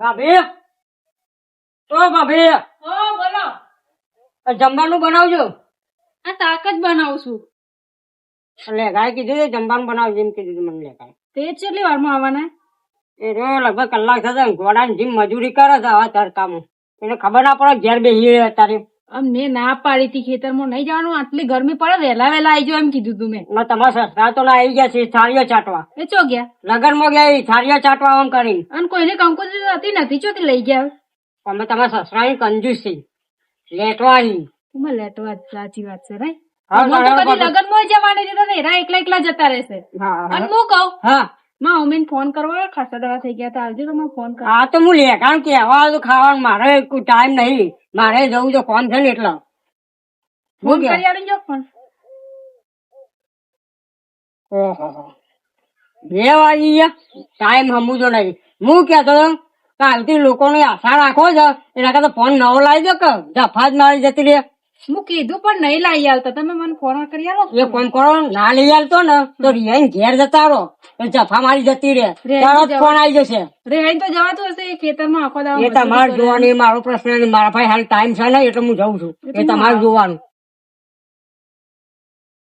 ભાભી ઓ ભાભી ઓ બોલો. જમવાનું બનાવજો. આ શાક જ બનાવું છું. એટલે ગાય કીધું છે જમવાનું બનાવજો એમ કીધું મને લેખાય. તે કેટલી વારમાં આવવાના? એ રો લગભગ કલાક થશે ઘોડાની જેમ મજૂરી કરે છે આવા તડકામાં. એને ખબર ના પડે ઘેર બેસી અત્યારે. મેં ના પાડી હતી ખેતરમાં નહીં જવાનું, આટલી ગરમી પડે વહેલા આવી જાવ એમ કીધું તું મેં. તમારા સસરા તો ના આવી ગયા છે થાળીઓ ચાટવા. એ ચો ગયા? લગનમાં ગયા એ થાળીઓ ચાટવા આમ કરી. અને કોઈને કંકોત્રી હતી નથી, ચોથી લઈ ગયા? અમે તમારા સસરાની કંજૂસ છે લેટવાની. તમે લેટવા જ સાચી વાત છે રે. હા, હું તો કદી લગનમાં જવાની નથી, એરા એકલા એકલા જતા રહેશે. હા, અને હું કહું હા માં મમ્મીને ફોન કરવા ખાસા દવા થઈ ગયા, આવજો તો મેં ફોન કર. હા તો હું લેખાણ કેવા તો ખાવાનું મારે કોઈ ટાઈમ નહીં, મારે જવું તો ફોન છે ને એટલે ફોન કરી આવીને ફોન. ઓહો 2 વાગી ગયા, ટાઈમ સમજો નહીં. હું કેતો કાલથી લોકોની આશા રાખો છો એના કરતા ફોન નવો લાવી દો કે જફા જ મારી જતી રે. હું કીધું પણ નહીં લાવી આવતા, તમે મને ફોન કરી આવો. એ ફોન કરો ના લઈ આવતો ને તો રિયાઈ ઘેર જતા રહો, જફા મારી જતી રે તરત ફોન આવી જશે. રેહાઈ તો જવાતું હશે એ ખેતરમાં આખો દાડો એ તમારે જોવાનું, એ મારો પ્રશ્ન નહીં. મારા ભાઈ હાલ ટાઈમ છે ને એટલે હું જઉં છું, એ તમારે જોવાનું.